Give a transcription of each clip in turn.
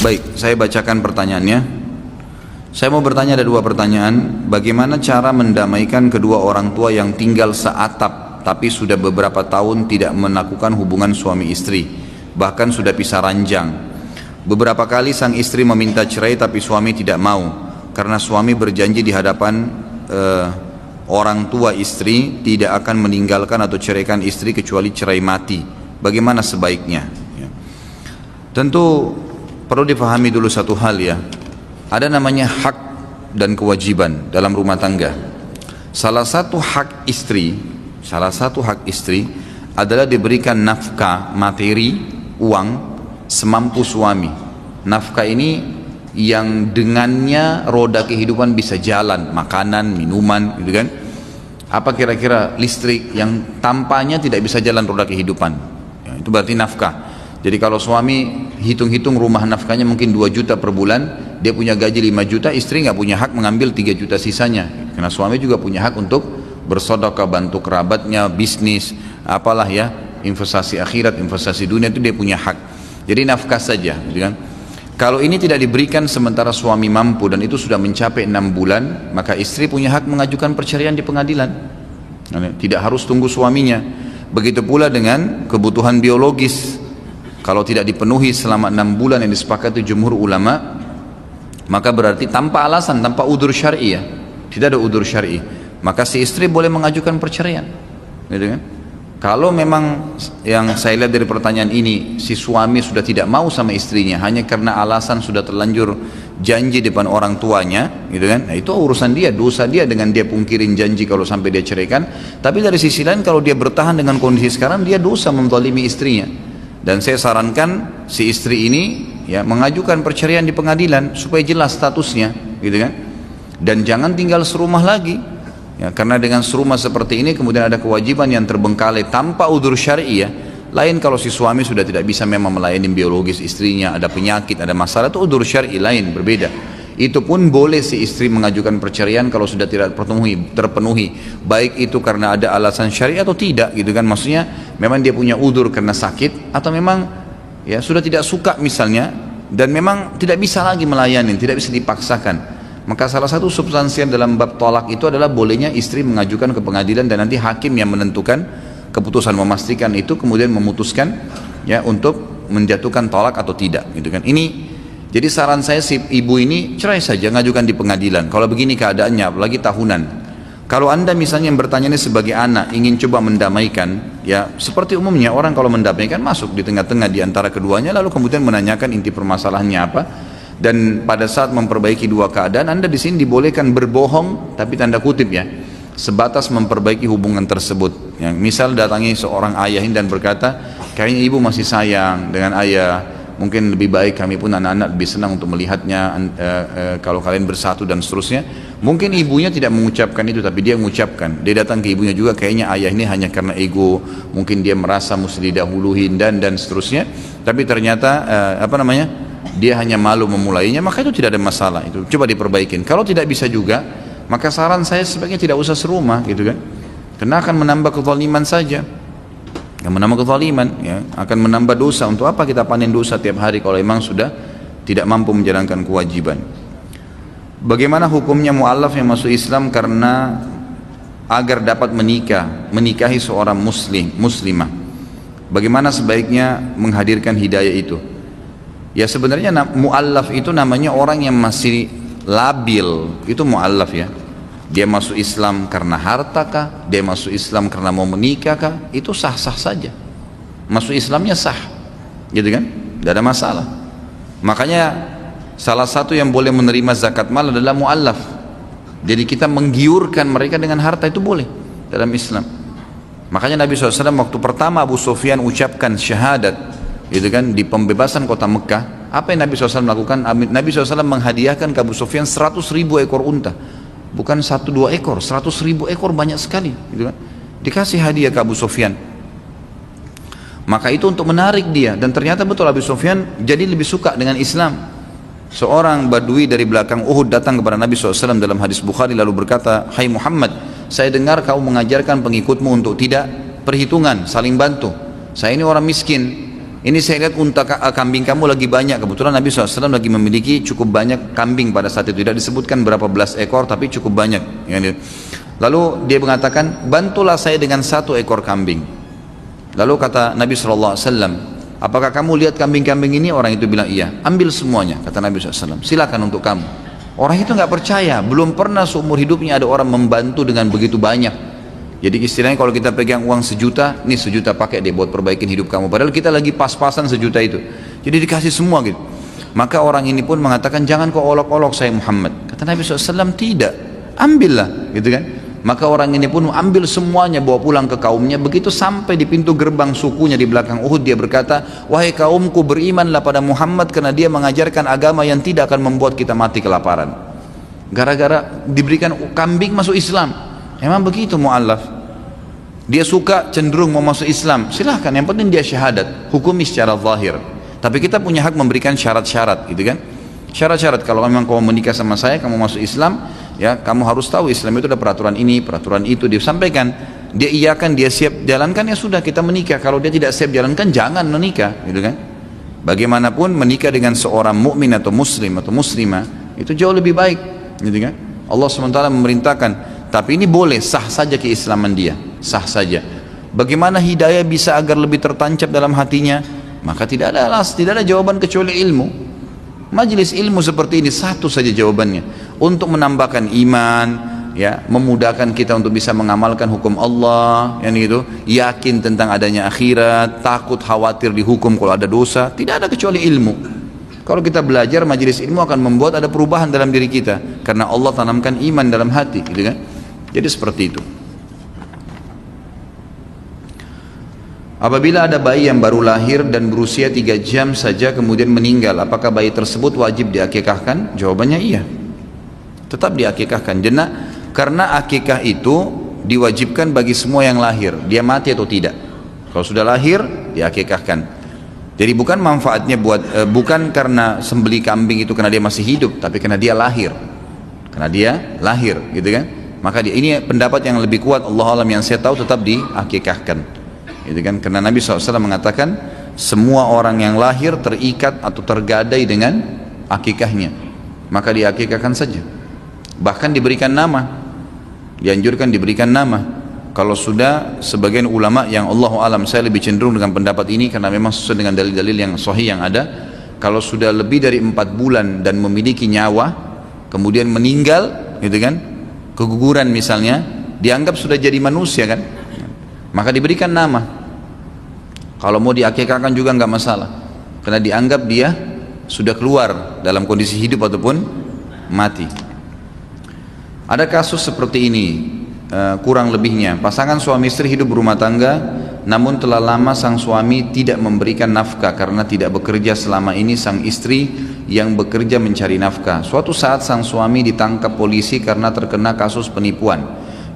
Baik, saya bacakan pertanyaannya. Saya mau bertanya, ada dua pertanyaan. Bagaimana cara mendamaikan kedua orang tua yang tinggal seatap tapi sudah beberapa tahun tidak melakukan hubungan suami istri, bahkan sudah pisah ranjang? Beberapa kali sang istri meminta cerai tapi suami tidak mau, karena suami berjanji di hadapan orang tua istri tidak akan meninggalkan atau ceraikan istri kecuali cerai mati. Bagaimana sebaiknya? Tentu perlu dipahami dulu satu hal ya. Ada namanya hak dan kewajiban dalam rumah tangga. Salah satu hak istri adalah diberikan nafkah materi, uang semampu suami. Nafkah ini yang dengannya roda kehidupan bisa jalan, makanan, minuman, gitu kan? Apa kira-kira listrik yang tanpanya tidak bisa jalan roda kehidupan? Ya, itu berarti nafkah. Jadi kalau suami hitung-hitung rumah nafkahnya mungkin 2 juta per bulan, dia punya gaji 5 juta, istri nggak punya hak mengambil 3 juta sisanya. Karena suami juga punya hak untuk bersedekah, bantu kerabatnya, bisnis, apalah ya, investasi akhirat, investasi dunia, itu dia punya hak. Jadi nafkah saja, gitu kan? Kalau ini tidak diberikan sementara suami mampu dan itu sudah mencapai 6 bulan, maka istri punya hak mengajukan perceraian di pengadilan. Tidak harus tunggu suaminya. Begitu pula dengan kebutuhan biologis. Kalau tidak dipenuhi selama 6 bulan yang disepakati jumhur ulama, maka berarti tanpa alasan, tanpa udzur syar'i ya, tidak ada udzur syar'i, maka si istri boleh mengajukan perceraian, gitu kan? Kalau memang yang saya lihat dari pertanyaan ini, si suami sudah tidak mau sama istrinya hanya karena alasan sudah terlanjur janji depan orang tuanya, gitu kan? Nah, itu urusan dia, dosa dia dengan dia pungkirin janji kalau sampai dia ceraikan. Tapi dari sisi lain, kalau dia bertahan dengan kondisi sekarang, dia dosa menzalimi istrinya. Dan saya sarankan si istri ini ya mengajukan perceraian di pengadilan supaya jelas statusnya, gitu kan? Dan jangan tinggal serumah lagi. Ya, karena dengan serumah seperti ini kemudian ada kewajiban yang terbengkalai tanpa udzur syar'i ya. Lain kalau si suami sudah tidak bisa memang melayani biologis istrinya, ada penyakit, ada masalah, itu udzur syar'i lain, berbeda. Itu pun boleh si istri mengajukan perceraian kalau sudah tidak terpenuhi, baik itu karena ada alasan syar'i atau tidak, gitu kan? Maksudnya memang dia punya udzur karena sakit, atau memang ya sudah tidak suka misalnya, dan memang tidak bisa lagi melayani, tidak bisa dipaksakan. Maka salah satu substansial dalam bab tolak itu adalah bolehnya istri mengajukan ke pengadilan dan nanti hakim yang menentukan keputusan, memastikan itu, kemudian memutuskan ya untuk menjatuhkan tolak atau tidak, gitu kan? Jadi saran saya, si ibu ini cerai saja, ngajukan di pengadilan. Kalau begini keadaannya, apalagi tahunan. Kalau anda misalnya yang bertanya ini sebagai anak, ingin coba mendamaikan, ya seperti umumnya orang kalau mendamaikan masuk di tengah-tengah di antara keduanya, lalu kemudian menanyakan inti permasalahannya apa. Dan pada saat memperbaiki dua keadaan, anda di sini dibolehkan berbohong, tapi tanda kutip ya, sebatas memperbaiki hubungan tersebut. Yang misal datangi seorang ayah dan berkata, kayaknya ibu masih sayang dengan ayah, mungkin lebih baik kami pun anak-anak lebih senang untuk melihatnya kalau kalian bersatu dan seterusnya. Mungkin ibunya tidak mengucapkan itu, tapi dia mengucapkan. Dia datang ke ibunya juga, kayaknya ayah ini hanya karena ego, mungkin dia merasa mesti didahuluin dan seterusnya. Tapi ternyata dia hanya malu memulainya, maka itu tidak ada masalah. Itu coba diperbaikin. Kalau tidak bisa juga, maka saran saya sebaiknya tidak usah serumah, gitu kan? Karena akan menambah kezaliman saja. Yang menambah kezaliman ya, akan menambah dosa. Untuk apa kita panen dosa tiap hari kalau memang sudah tidak mampu menjalankan kewajiban? Bagaimana hukumnya mu'allaf yang masuk Islam karena agar dapat menikahi seorang muslimah? Bagaimana sebaiknya menghadirkan hidayah itu? Ya sebenarnya mu'allaf itu namanya orang yang masih labil, itu mu'allaf ya. Dia masuk Islam karena harta kah? Dia masuk Islam karena mau menikah kah? Itu sah-sah saja. Masuk Islamnya sah, gitu kan? Tidak ada masalah. Makanya salah satu yang boleh menerima zakat mal adalah mu'allaf. Jadi kita menggiurkan mereka dengan harta, itu boleh dalam Islam. Makanya Nabi SAW waktu pertama Abu Sufyan ucapkan syahadat, gitu kan, di pembebasan kota Mekah, apa yang Nabi SAW lakukan? Nabi SAW menghadiahkan ke Abu Sufyan 100.000 ekor unta. Bukan 1-2 ekor, 100.000 ekor, banyak sekali, gitu kan? Dikasih hadiah ke Abu Sufyan. Maka itu untuk menarik dia, dan ternyata betul Abu Sufyan jadi lebih suka dengan Islam. Seorang badui dari belakang Uhud datang kepada Nabi SAW dalam hadis Bukhari lalu berkata, "Hai Muhammad, saya dengar kau mengajarkan pengikutmu untuk tidak perhitungan, saling bantu. Saya ini orang miskin, ini saya lihat kambing kamu lagi banyak. Kebetulan Nabi SAW lagi memiliki cukup banyak kambing pada saat itu. Tidak disebutkan berapa belas ekor, tapi cukup banyak. Lalu dia mengatakan, bantulah saya dengan 1 ekor kambing. Lalu kata Nabi SAW, apakah kamu lihat kambing-kambing ini? Orang itu bilang iya. Ambil semuanya, kata Nabi SAW. Silakan untuk kamu. Orang itu nggak percaya. Belum pernah seumur hidupnya ada orang membantu dengan begitu banyak. Jadi istilahnya kalau kita pegang uang 1 juta, nih 1 juta pakai deh buat perbaikin hidup kamu. Padahal kita lagi pas-pasan 1 juta itu. Jadi dikasih semua gitu. Maka orang ini pun mengatakan, jangan kau olok-olok saya Muhammad. Kata Nabi SAW, tidak. Ambillah, gitu kan. Maka orang ini pun ambil semuanya, bawa pulang ke kaumnya. Begitu sampai di pintu gerbang sukunya di belakang Uhud, dia berkata, wahai kaumku, berimanlah pada Muhammad karena dia mengajarkan agama yang tidak akan membuat kita mati kelaparan. Gara-gara diberikan kambing masuk Islam. Memang begitu mu'allaf. Dia suka cenderung mau masuk Islam, silahkan, yang penting dia syahadat, hukumi secara zahir. Tapi kita punya hak memberikan syarat-syarat, gitu kan. Syarat-syarat, kalau memang kamu menikah sama saya, kamu masuk Islam, ya kamu harus tahu Islam itu ada peraturan ini, peraturan itu, disampaikan. Dia iyakan, dia siap jalankan, ya sudah kita menikah. Kalau dia tidak siap jalankan, jangan menikah, gitu kan. Bagaimanapun menikah dengan seorang mukmin atau muslim atau muslimah itu jauh lebih baik, gitu kan. Allah SWT memerintahkan. Tapi ini boleh, sah saja keislaman dia, sah saja. Bagaimana hidayah bisa agar lebih tertancap dalam hatinya? Maka tidak ada jawaban kecuali ilmu. Majelis ilmu seperti ini satu saja jawabannya, untuk menambahkan iman, ya, memudahkan kita untuk bisa mengamalkan hukum Allah, yang itu, yakin tentang adanya akhirat, takut khawatir dihukum kalau ada dosa. Tidak ada kecuali ilmu. Kalau kita belajar, majelis ilmu akan membuat ada perubahan dalam diri kita, karena Allah tanamkan iman dalam hati, gitu kan. Jadi seperti itu. Apabila ada bayi yang baru lahir dan berusia 3 jam saja kemudian meninggal, apakah bayi tersebut wajib diakikahkan? Jawabannya iya, tetap diakikahkan. Karena akikah itu diwajibkan bagi semua yang lahir, dia mati atau tidak. Kalau sudah lahir, diakikahkan. Jadi bukan manfaatnya bukan karena sembeli kambing itu karena dia masih hidup, tapi karena dia lahir, gitu kan. Maka ini pendapat yang lebih kuat, Allah alam, yang saya tahu tetap diakikahkan, gitu kan. Karena Nabi SAW mengatakan semua orang yang lahir terikat atau tergadai dengan akikahnya, maka diakikahkan saja. Bahkan diberikan nama, dianjurkan diberikan nama. Kalau sudah, sebagian ulama yang Allah alam, saya lebih cenderung dengan pendapat ini karena memang sesuai dengan dalil-dalil yang sahih yang ada. Kalau sudah lebih dari 4 bulan dan memiliki nyawa kemudian meninggal, gitu kan, keguguran misalnya, dianggap sudah jadi manusia kan, maka diberikan nama. Kalau mau diakikahkan juga nggak masalah, karena dianggap dia sudah keluar dalam kondisi hidup ataupun mati. Ada kasus seperti ini, kurang lebihnya pasangan suami istri hidup berumah tangga, namun telah lama sang suami tidak memberikan nafkah karena tidak bekerja. Selama ini sang istri yang bekerja mencari nafkah. Suatu saat sang suami ditangkap polisi karena terkena kasus penipuan.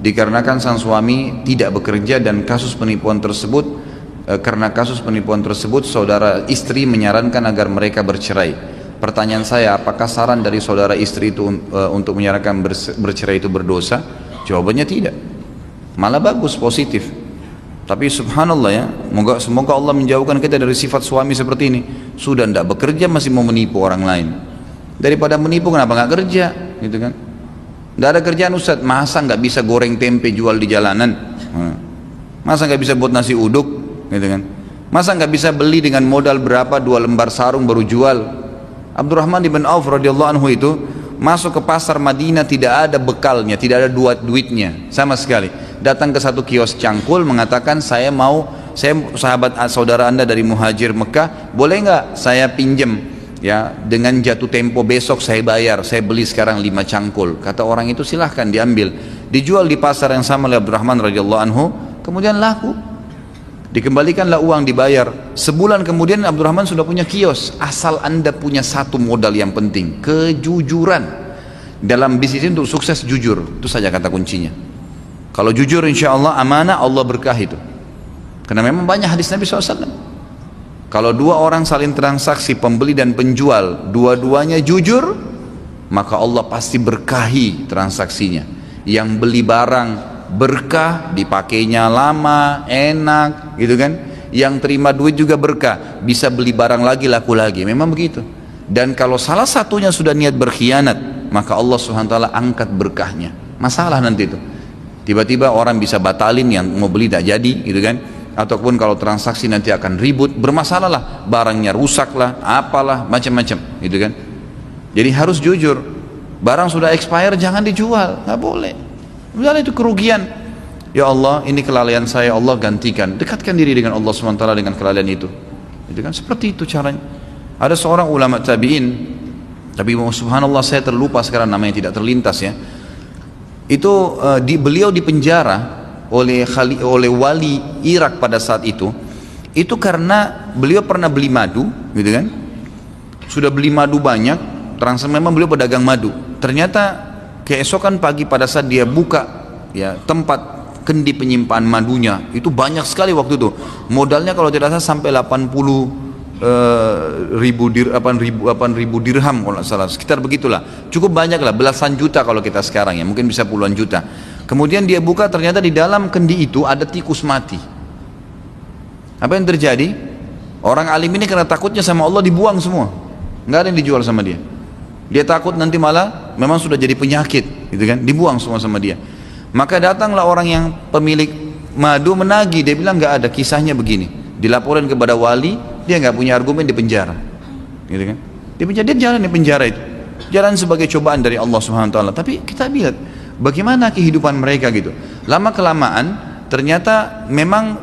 Dikarenakan sang suami tidak bekerja dan karena kasus penipuan tersebut saudara istri menyarankan agar mereka bercerai. Pertanyaan saya, apakah saran dari saudara istri itu untuk menyarankan bercerai itu berdosa? Jawabannya tidak, malah bagus, positif. Tapi subhanallah ya, semoga Allah menjauhkan kita dari sifat suami seperti ini. Sudah tidak bekerja masih mau menipu orang lain. Daripada menipu, kenapa nggak kerja, gitu kan? Tidak ada kerjaan Ustaz, masa nggak bisa goreng tempe jual di jalanan? Masa nggak bisa buat nasi uduk, gitu kan? Masa nggak bisa beli dengan modal berapa 2 lembar sarung baru jual? Abdurrahman bin Auf radhiyallahu anhu itu masuk ke pasar Madinah, tidak ada bekalnya, tidak ada duitnya sama sekali. Datang ke satu kios cangkul, mengatakan saya sahabat saudara anda dari Muhajir Mekah, boleh nggak saya pinjem, ya, dengan jatuh tempo besok saya bayar, saya beli sekarang 5 cangkul. Kata orang itu silahkan diambil, dijual di pasar yang sama oleh Abdurrahman radhiyallahu anhu, kemudian laku, dikembalikanlah uang, dibayar. Sebulan kemudian Abdurrahman sudah punya kios. Asal anda punya satu modal yang penting, kejujuran. Dalam bisnis ini untuk sukses jujur, itu saja kata kuncinya. Kalau jujur insya Allah amanah, Allah berkah itu. Karena memang banyak hadis Nabi SAW. Kalau 2 orang saling transaksi, pembeli dan penjual, dua-duanya jujur, maka Allah pasti berkahi transaksinya. Yang beli barang berkah, dipakainya lama, enak, gitu kan. yang terima duit juga berkah, bisa beli barang lagi, laku lagi. Memang begitu. Dan kalau salah satunya sudah niat berkhianat, maka Allah SWT angkat berkahnya. Masalah nanti itu. Tiba-tiba orang bisa batalin, yang mau beli tak jadi, gitu kan? Ataupun kalau transaksi nanti akan ribut, bermasalah lah, barangnya rusak lah, apalah, macam-macam, gitu kan? Jadi harus jujur. Barang sudah expire jangan dijual, nggak boleh. Misalnya itu kerugian. Ya Allah, ini kelalaian saya, Allah gantikan. Dekatkan diri dengan Allah SWT dengan kelalaian itu. Itu kan seperti itu caranya. Ada seorang ulama tabi'in, tapi subhanallah saya terlupa sekarang namanya, tidak terlintas ya. Itu beliau dipenjara oleh wali Irak pada saat itu karena beliau pernah beli madu, gitu kan? Sudah beli madu banyak, memang beliau pedagang madu. Ternyata keesokan pagi pada saat dia buka ya tempat kendi penyimpanan madunya, itu banyak sekali waktu itu. Modalnya kalau tidak salah sampai 80 ribu dirham kalau tidak salah, sekitar begitulah. Cukup banyak lah, belasan juta kalau kita sekarang ya, mungkin bisa puluhan juta. Kemudian dia buka, ternyata di dalam kendi itu ada tikus mati. Apa yang terjadi? Orang alim ini karena takutnya sama Allah dibuang semua, nggak ada yang dijual sama dia. Dia takut nanti malah memang sudah jadi penyakit, gitu kan? Dibuang semua sama dia. Maka datanglah orang yang pemilik madu menagih, dia bilang nggak ada, kisahnya begini. Dilaporin kepada wali, dia nggak punya argumen, di penjara, gitu kan? Di penjara, dia jalan di penjara itu, jalan sebagai cobaan dari Allah Subhanahu Wa Taala. Tapi kita lihat bagaimana kehidupan mereka gitu. Lama kelamaan ternyata memang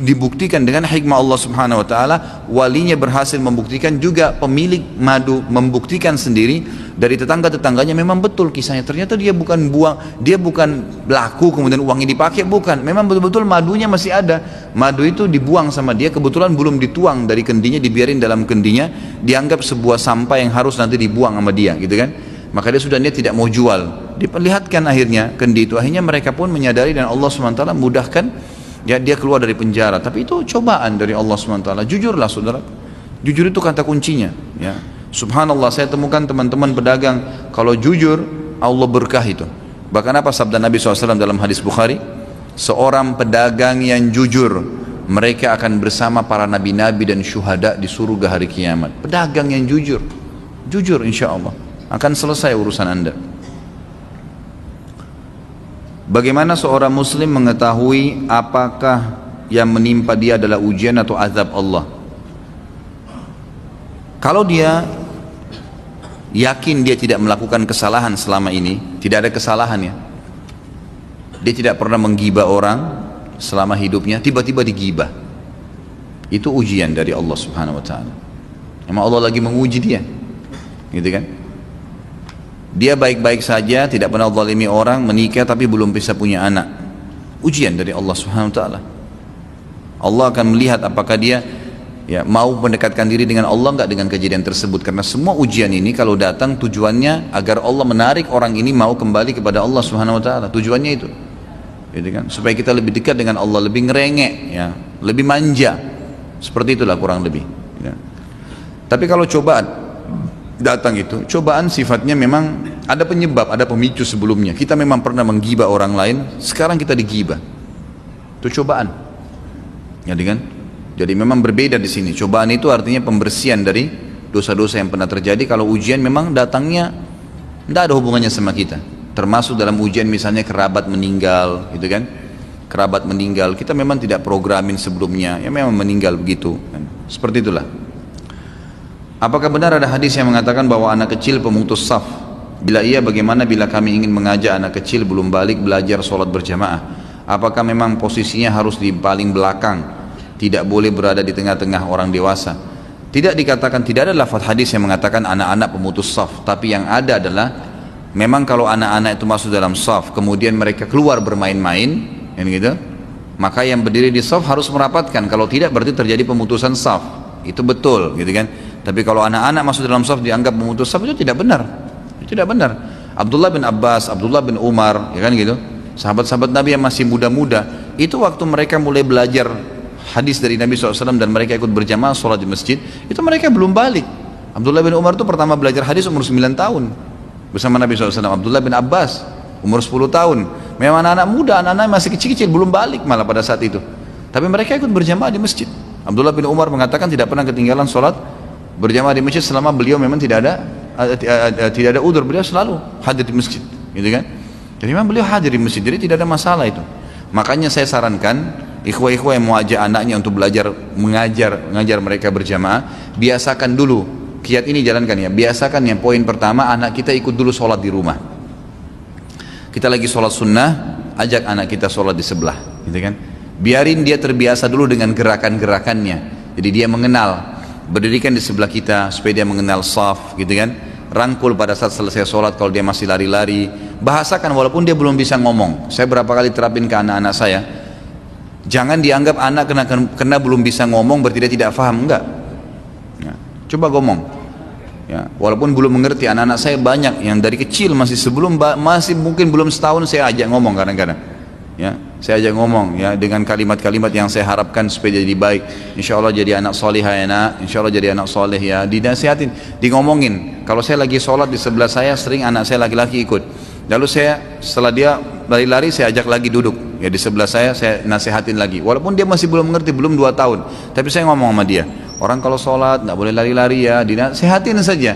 dibuktikan dengan hikmah Allah Subhanahu Wa Taala, walinya berhasil membuktikan, juga pemilik madu membuktikan sendiri dari tetangga-tetangganya, memang betul kisahnya. Ternyata dia bukan laku kemudian uangnya dipakai, bukan. Memang betul-betul madunya masih ada. Madu itu dibuang sama dia, kebetulan belum dituang dari kendinya, dibiarin dalam kendinya, dianggap sebuah sampah yang harus nanti dibuang sama dia, gitu kan? Maka dia sudah niat tidak mau jual, diperlihatkan akhirnya kendi itu. Akhirnya mereka pun menyadari dan Allah SWT mudahkan ya, dia keluar dari penjara. Tapi itu cobaan dari Allah SWT. Jujurlah saudara, jujur itu kata kuncinya ya. Subhanallah, saya temukan teman-teman pedagang kalau jujur Allah berkah itu. Bahkan apa sabda Nabi SAW dalam hadis Bukhari, seorang pedagang yang jujur, mereka akan bersama para nabi-nabi dan syuhada di surga hari kiamat. Pedagang yang jujur insya Allah akan selesai urusan anda. Bagaimana seorang muslim mengetahui apakah yang menimpa dia adalah ujian atau azab Allah? Kalau dia yakin dia tidak melakukan kesalahan selama ini, tidak ada kesalahan ya, dia tidak pernah menggibah orang selama hidupnya, tiba-tiba digibah, itu ujian dari Allah Subhanahu Wa Taala. Emang Allah lagi menguji dia, gitu kan? Dia baik-baik saja, tidak pernah zalimi orang, menikah tapi belum bisa punya anak. Ujian dari Allah Subhanahu Wa Taala. Allah akan melihat apakah dia ya mau mendekatkan diri dengan Allah enggak dengan kejadian tersebut. Karena semua ujian ini kalau datang tujuannya agar Allah menarik orang ini mau kembali kepada Allah Subhanahu Wa Taala. Tujuannya itu, gitu kan? Supaya kita lebih dekat dengan Allah, lebih ngerengek, ya, lebih manja. Seperti itulah kurang lebih. Ya. Tapi kalau cobaan datang itu, cobaan sifatnya memang ada penyebab, ada pemicu sebelumnya. Kita memang pernah menggibah orang lain, sekarang kita digibah. Itu cobaan. Ya, kan? Jadi memang berbeda di sini. Cobaan itu artinya pembersihan dari dosa-dosa yang pernah terjadi. Kalau ujian memang datangnya tidak ada hubungannya sama kita. Termasuk dalam ujian misalnya kerabat meninggal, gitu kan? Kerabat meninggal, kita memang tidak programin sebelumnya, ya memang meninggal begitu. Kan? Seperti itulah. Apakah benar ada hadis yang mengatakan bahwa anak kecil pemutus saf? Bila iya, bagaimana bila kami ingin mengajak anak kecil belum balik belajar sholat berjamaah? Apakah memang posisinya harus di paling belakang? Tidak boleh berada di tengah-tengah orang dewasa? Tidak dikatakan, tidak ada lafaz hadis yang mengatakan anak-anak pemutus saf. Tapi yang ada adalah, memang kalau anak-anak itu masuk dalam saf, kemudian mereka keluar bermain-main, gitu, maka yang berdiri di saf harus merapatkan. Kalau tidak berarti terjadi pemutusan saf. Itu betul, gitu kan? Tapi kalau anak-anak masuk dalam saf dianggap memutus saf, itu tidak benar. Itu tidak benar. Abdullah bin Abbas, Abdullah bin Umar, ya kan gitu, sahabat-sahabat Nabi yang masih muda-muda, itu waktu mereka mulai belajar hadis dari Nabi SAW dan mereka ikut berjamaah sholat di masjid, itu mereka belum balik. Abdullah bin Umar itu pertama belajar hadis umur 9 tahun bersama Nabi SAW. Abdullah bin Abbas umur 10 tahun. Memang anak-anak muda, anak-anak masih kecil-kecil, belum balik malah pada saat itu. Tapi mereka ikut berjamaah di masjid. Abdullah bin Umar mengatakan tidak pernah ketinggalan sholat berjamaah di masjid selama beliau memang tidak ada udzur, beliau selalu hadir di masjid, gitu kan? Jadi memang beliau hadir di masjid, jadi tidak ada masalah itu. Makanya saya sarankan ikhwah-ikhwah yang mau ajak anaknya untuk belajar mengajar mereka berjamaah, biasakan dulu kiat ini, jalankan ya. Biasakan yang poin pertama, anak kita ikut dulu sholat di rumah. Kita lagi sholat sunnah, ajak anak kita sholat di sebelah, gitu kan? Biarin dia terbiasa dulu dengan gerakan-gerakannya. Jadi dia mengenal, berdirikan di sebelah kita supaya dia mengenal saf, gitu kan? Rangkul pada saat selesai sholat kalau dia masih lari-lari. Bahasakan walaupun dia belum bisa ngomong. Saya berapa kali terapin ke anak-anak saya. Jangan dianggap anak kena belum bisa ngomong berarti dia tidak paham, enggak. Ya, coba ngomong. Ya, walaupun belum mengerti, anak-anak saya banyak yang dari kecil masih mungkin belum setahun saya ajak ngomong kadang-kadang. Ya, saya ajak ngomong ya dengan kalimat-kalimat yang saya harapkan supaya jadi baik. Insya Allah jadi anak solihah ya nak, insya Allah jadi anak soleh ya. Dinasihatin, di ngomongin. Kalau saya lagi sholat di sebelah saya, sering anak saya laki-laki ikut. Lalu saya setelah dia lari-lari saya ajak lagi duduk ya di sebelah saya nasihatin lagi. Walaupun dia masih belum mengerti, belum 2 tahun, tapi saya ngomong sama dia. Orang kalau sholat nggak boleh lari-lari ya, dinasihatin saja.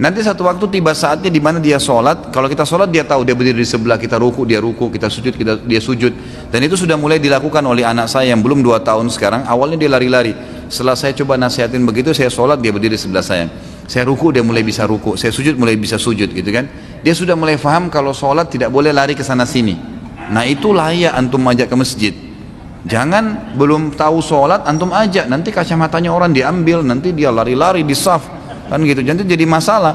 Nanti satu waktu tiba saatnya di mana dia sholat. Kalau kita sholat dia tahu, dia berdiri di sebelah kita, ruku dia ruku, kita sujud dia sujud. Dan itu sudah mulai dilakukan oleh anak saya yang belum 2 tahun sekarang. Awalnya dia lari-lari. Setelah saya coba nasihatin begitu, saya sholat dia berdiri di sebelah saya. Saya ruku dia mulai bisa ruku, saya sujud mulai bisa sujud, gitu kan? Dia sudah mulai faham kalau sholat tidak boleh lari ke sana sini. Nah itu layak antum ajak ke masjid. Jangan belum tahu sholat antum ajak, nanti kacamatanya orang diambil, nanti dia lari-lari di saf, kan gitu, nanti jadi masalah.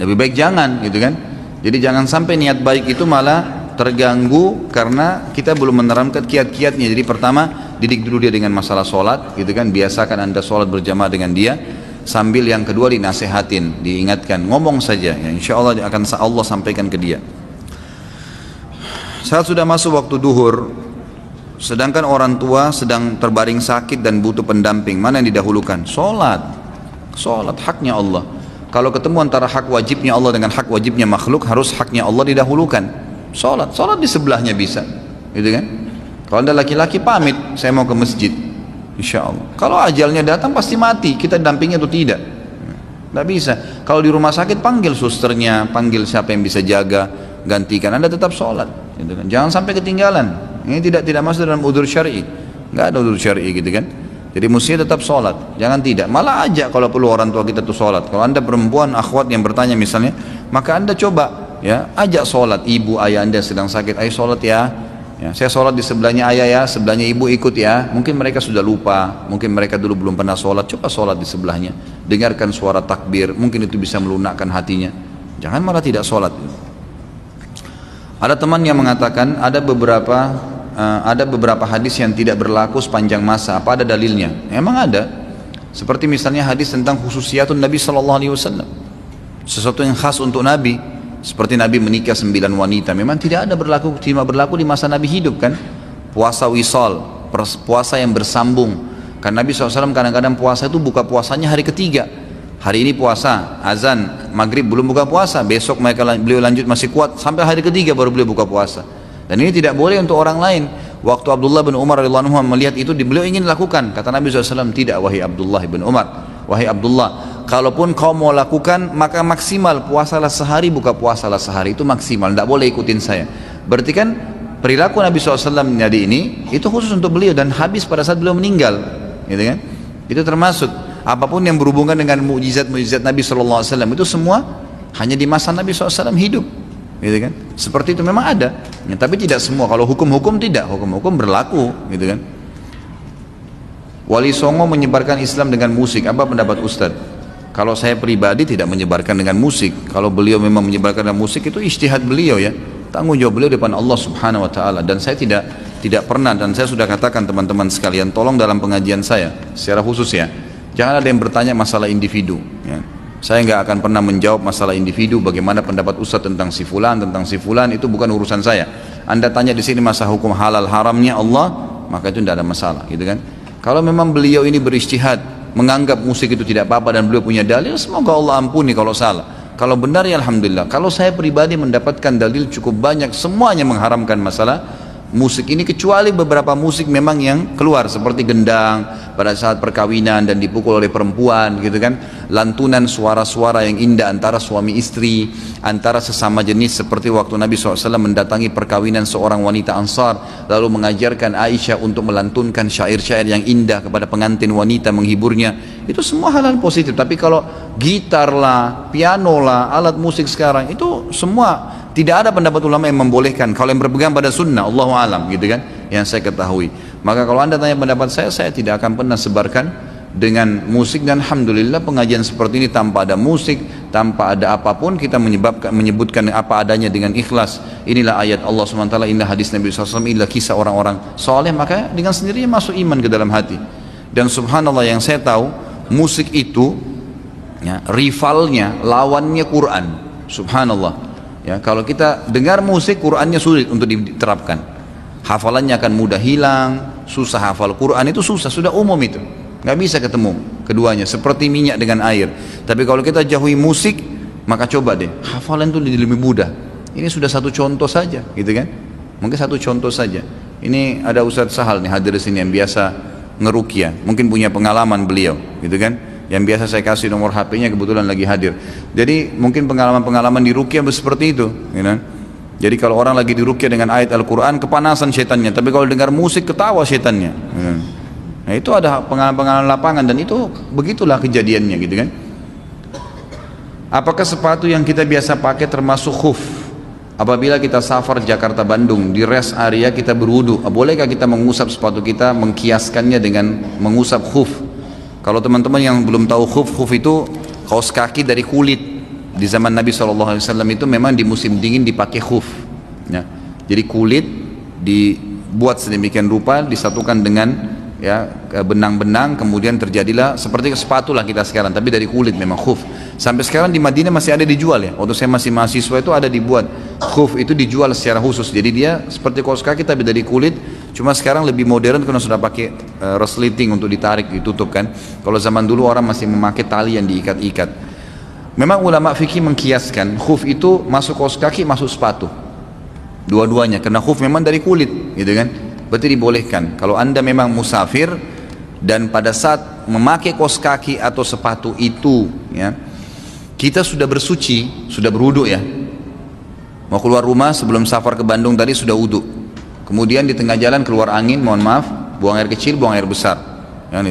Lebih baik jangan, gitu kan? Jadi jangan sampai niat baik itu malah terganggu karena kita belum menerapkan kiat-kiatnya. Jadi pertama didik dulu dia dengan masalah sholat, gitu kan? Biasakan anda sholat berjamaah dengan dia. Sambil yang kedua dinasehatin, diingatkan, ngomong saja ya, insya Allah akan Allah sampaikan ke dia. Saat sudah masuk waktu duhur, sedangkan orang tua sedang terbaring sakit dan butuh pendamping, mana yang didahulukan? Sholat haknya Allah. Kalau ketemu antara hak wajibnya Allah dengan hak wajibnya makhluk, harus haknya Allah didahulukan. Sholat di sebelahnya bisa, gitu kan? Kalau anda laki-laki pamit, saya mau ke masjid, insya Allah. Kalau ajalnya datang pasti mati, kita dampingnya atau tidak? Tidak bisa. Kalau di rumah sakit panggil susternya, panggil siapa yang bisa jaga, gantikan. Anda tetap sholat, gitu kan? Jangan sampai ketinggalan. Ini tidak masuk dalam udzur syar'i. Nggak ada udzur syar'i, gitu kan? Jadi mestinya tetap sholat, jangan tidak. Malah ajak kalau perlu orang tua kita tuh sholat. Kalau anda perempuan akhwat yang bertanya misalnya, maka anda coba ya ajak sholat. Ibu ayah anda sedang sakit, ayo sholat ya. Ya, saya sholat di sebelahnya ayah ya, sebelahnya ibu ikut ya. Mungkin mereka sudah lupa, mungkin mereka dulu belum pernah sholat. Coba sholat di sebelahnya, dengarkan suara takbir, mungkin itu bisa melunakkan hatinya. Jangan malah tidak sholat. Ada teman yang mengatakan ada beberapa hadis yang tidak berlaku sepanjang masa. Apa ada dalilnya? Emang ada. Seperti misalnya hadis tentang khususiyatun Nabi SAW, sesuatu yang khas untuk Nabi. Seperti Nabi menikah 9 wanita, memang tidak berlaku di masa Nabi hidup kan. Puasa wisal, puasa yang bersambung. Kan Nabi SAW kadang-kadang puasa itu buka puasanya hari ketiga. Hari ini puasa, azan, maghrib belum buka puasa, besok beliau lanjut masih kuat, sampai hari ketiga baru beliau buka puasa. Dan ini tidak boleh untuk orang lain. Waktu Abdullah bin Umar radhiyallahu anhu melihat itu, beliau ingin lakukan. Kata Nabi SAW, tidak wahai Abdullah bin Umar, wahai Abdullah, kalaupun kau mau lakukan maka maksimal puasalah sehari, buka puasalah sehari, itu maksimal, tidak boleh ikutin saya. Berarti kan perilaku Nabi SAW jadi ini itu khusus untuk beliau dan habis pada saat beliau meninggal, gitu kan? Itu termasuk apapun yang berhubungan dengan mukjizat Nabi SAW itu semua hanya di masa Nabi SAW hidup, gitu kan? Seperti itu memang ada ya, tapi tidak semua. Kalau hukum-hukum tidak, hukum-hukum berlaku, gitu kan? Wali Songo menyebarkan Islam dengan musik, apa pendapat Ustadz? Kalau saya pribadi tidak menyebarkan dengan musik. Kalau beliau memang menyebarkan dengan musik, itu ijtihad beliau ya, tanggung jawab beliau depan Allah Subhanahu wa taala. Dan saya tidak pernah, dan saya sudah katakan teman-teman sekalian, tolong dalam pengajian saya secara khusus ya, jangan ada yang bertanya masalah individu ya. Saya nggak akan pernah menjawab masalah individu, bagaimana pendapat Ustadz tentang si fulan, itu bukan urusan saya. Anda tanya di sini masalah hukum halal haramnya Allah, maka itu tidak ada masalah, gitu kan? Kalau memang beliau ini berijtihad menganggap musik itu tidak apa-apa dan beliau punya dalil, semoga Allah ampuni kalau salah. Kalau benar ya alhamdulillah. Kalau saya pribadi mendapatkan dalil cukup banyak, semuanya mengharamkan masalah musik ini, kecuali beberapa musik memang yang keluar seperti gendang pada saat perkawinan dan dipukul oleh perempuan gitu kan, lantunan suara-suara yang indah antara suami istri, antara sesama jenis, seperti waktu Nabi SAW mendatangi perkawinan seorang wanita Ansar lalu mengajarkan Aisyah untuk melantunkan syair-syair yang indah kepada pengantin wanita, menghiburnya. Itu semua hal-hal positif. Tapi kalau gitar lah, piano lah, alat musik sekarang itu semua tidak ada pendapat ulama yang membolehkan. Kalau yang berpegang pada sunnah, Allahu alam gitu kan, yang saya ketahui. Maka kalau anda tanya pendapat saya tidak akan pernah sebarkan dengan musik. Dan alhamdulillah pengajian seperti ini tanpa ada musik, tanpa ada apapun, kita menyebutkan apa adanya dengan ikhlas. Inilah ayat Allah SWT, inilah hadis Nabi SAW, inilah kisah orang-orang soleh, maka dengan sendirinya masuk iman ke dalam hati. Dan subhanallah, yang saya tahu musik itu ya, rivalnya, lawannya Quran. Subhanallah. Ya, kalau kita dengar musik, Qurannya sulit untuk diterapkan. Hafalannya akan mudah hilang, susah hafal Quran itu susah, sudah umum itu. Nggak bisa ketemu keduanya, seperti minyak dengan air. Tapi kalau kita jauhi musik, maka coba deh, hafalan itu lebih mudah. Ini sudah satu contoh saja, gitu kan? Mungkin satu contoh saja. Ini ada Ustadz Sahal nih hadir di sini yang biasa ngeruqyah, mungkin punya pengalaman beliau, gitu kan? Yang biasa saya kasih nomor HP-nya, kebetulan lagi hadir. Jadi mungkin pengalaman-pengalaman di ruqyah seperti itu, you know? Jadi kalau orang lagi di ruqyah dengan ayat Al-Quran, kepanasan setannya. Tapi kalau dengar musik, ketawa setannya, you know? Nah itu ada pengalaman-pengalaman lapangan, dan itu begitulah kejadiannya gitu kan. Apakah sepatu yang kita biasa pakai termasuk khuf? Apabila kita safar Jakarta Bandung, di rest area kita berwudu, bolehkah kita mengusap sepatu kita, mengkiaskannya dengan mengusap khuf? Kalau teman-teman yang belum tahu khuf itu kaos kaki dari kulit. Di zaman Nabi SAW itu memang di musim dingin dipakai khuf ya. Jadi kulit dibuat sedemikian rupa, disatukan dengan ya benang-benang, kemudian terjadilah seperti sepatu lah kita sekarang, tapi dari kulit memang khuf. Sampai sekarang di Madinah masih ada dijual ya. Waktu saya masih mahasiswa itu ada dibuat khuf, itu dijual secara khusus. Jadi dia seperti kaos kaki tapi dari kulit. Cuma sekarang lebih modern karena sudah pakai resleting untuk ditarik, ditutup kan. Kalau zaman dulu orang masih memakai tali yang diikat-ikat. Memang ulama fikih mengkiaskan khuf itu masuk kaos kaki, masuk sepatu. Dua-duanya, karena khuf memang dari kulit, gitu kan. Berarti dibolehkan. Kalau anda memang musafir dan pada saat memakai kaos kaki atau sepatu itu, ya, kita sudah bersuci, sudah berwudu ya. Mau keluar rumah sebelum safar ke Bandung tadi sudah wudu. Kemudian di tengah jalan keluar angin, mohon maaf, buang air kecil, buang air besar.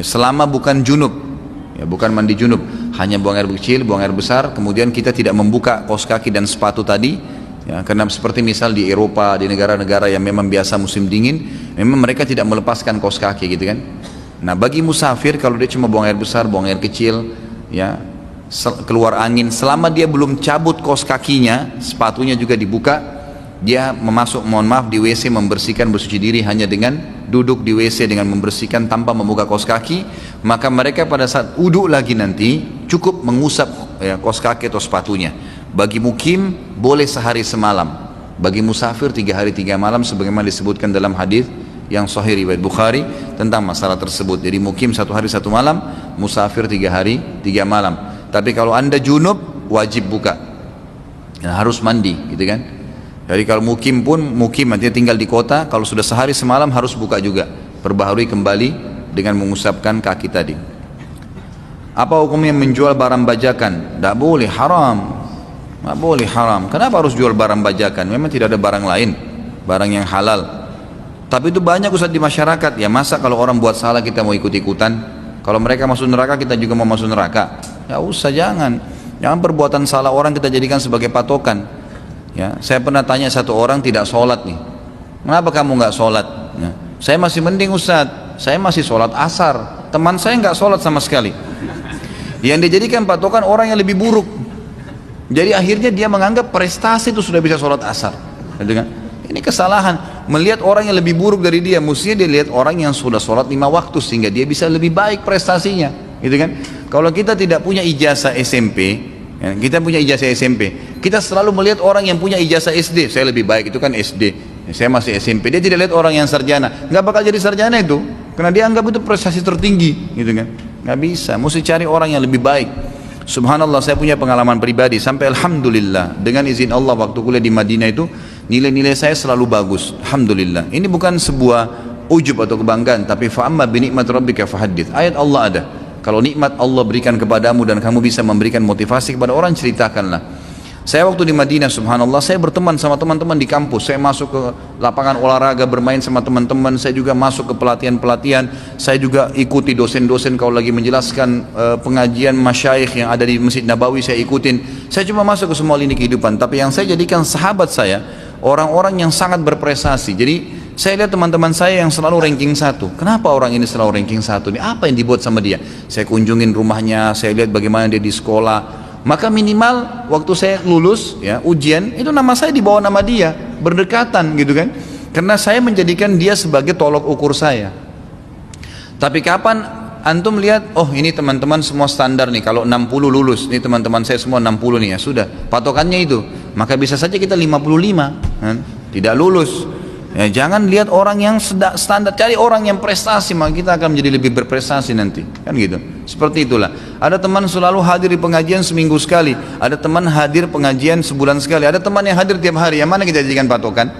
Selama bukan junub, ya bukan mandi junub, hanya buang air kecil, buang air besar. Kemudian kita tidak membuka kaos kaki dan sepatu tadi, ya, karena seperti misal di Eropa, di negara-negara yang memang biasa musim dingin, memang mereka tidak melepaskan kaos kaki, gitu kan. Nah, bagi musafir kalau dia cuma buang air besar, buang air kecil, ya, keluar angin, selama dia belum cabut kaos kakinya, sepatunya juga dibuka. Dia memasuk, mohon maaf, di WC membersihkan, bersuci diri hanya dengan duduk di WC dengan membersihkan tanpa membuka kaos kaki, maka mereka pada saat wudu lagi nanti cukup mengusap ya, kaos kaki atau sepatunya. Bagi mukim boleh sehari semalam, bagi musafir 3 hari 3 malam sebagaimana disebutkan dalam hadis yang sahih riwayat Bukhari tentang masalah tersebut. Jadi mukim 1 hari 1 malam, musafir 3 hari 3 malam. Tapi kalau anda junub wajib buka, ya, harus mandi, gitu kan. Jadi kalau mukim pun, mukim artinya tinggal di kota, kalau sudah sehari semalam harus buka juga, perbaharui kembali dengan mengusapkan kaki tadi. Apa hukumnya menjual barang bajakan? Tidak boleh, haram. Tidak boleh, haram. Kenapa harus jual barang bajakan? Memang tidak ada barang lain, barang yang halal. Tapi itu banyak Ustaz di masyarakat. Ya masa kalau orang buat salah kita mau ikut-ikutan? Kalau mereka masuk neraka kita juga mau masuk neraka? Ya usah, jangan. Jangan perbuatan salah orang kita jadikan sebagai patokan. Ya, saya pernah tanya satu orang tidak sholat nih, kenapa kamu nggak sholat? Ya, saya masih mending Ustaz, saya masih sholat asar, teman saya nggak sholat sama sekali. Yang dijadikan patokan orang yang lebih buruk. Jadi akhirnya dia menganggap prestasi itu sudah bisa sholat asar. Ini kesalahan, melihat orang yang lebih buruk dari dia. Mestinya dia lihat orang yang sudah sholat 5 waktu sehingga dia bisa lebih baik prestasinya, gitu kan? Kalau kita tidak punya ijazah SMP, ya, kita punya ijazah SMP, kita selalu melihat orang yang punya ijazah SD, saya lebih baik, itu kan SD, ya, saya masih SMP. Dia tidak lihat orang yang sarjana, nggak bakal jadi sarjana itu, karena dia anggap itu prestasi tertinggi, gitu kan. Nggak bisa, mesti cari orang yang lebih baik. Subhanallah, saya punya pengalaman pribadi, sampai alhamdulillah dengan izin Allah waktu kuliah di Madinah itu nilai-nilai saya selalu bagus, alhamdulillah. Ini bukan sebuah ujub atau kebanggaan, tapi fa'amma binikmat rabbika fahaddits. Ayat Allah ada. Kalau nikmat Allah berikan kepadamu dan kamu bisa memberikan motivasi kepada orang, ceritakanlah. Saya waktu di Madinah, subhanallah, saya berteman sama teman-teman di kampus. Saya masuk ke lapangan olahraga, bermain sama teman-teman. Saya juga masuk ke pelatihan-pelatihan. Saya juga ikuti dosen-dosen kalau lagi menjelaskan pengajian masyayikh yang ada di Masjid Nabawi, saya ikutin. Saya cuma masuk ke semua lini kehidupan. Tapi yang saya jadikan sahabat saya, orang-orang yang sangat berprestasi. Jadi saya lihat teman-teman saya yang selalu ranking 1. Kenapa orang ini selalu ranking 1? Ini apa yang dibuat sama dia? Saya kunjungin rumahnya, saya lihat bagaimana dia di sekolah. Maka minimal waktu saya lulus ya ujian itu nama saya di bawah nama dia, berdekatan gitu kan. Karena saya menjadikan dia sebagai tolok ukur saya. Tapi kapan antum lihat, oh ini teman-teman semua standar nih, kalau 60 lulus, ini teman-teman saya semua 60 nih ya, sudah patokannya itu, maka bisa saja kita 55 kan? Tidak lulus. Ya, jangan lihat orang yang standar, cari orang yang prestasi, maka kita akan menjadi lebih berprestasi nanti, kan gitu. Seperti itulah. Ada teman selalu hadir di pengajian seminggu sekali, ada teman hadir pengajian sebulan sekali, ada teman yang hadir tiap hari. Yang mana kita jadikan patokan?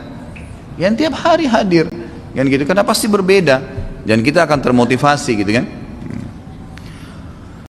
Yang tiap hari hadir, kan gitu. Karena pasti berbeda, dan kita akan termotivasi, gitu kan.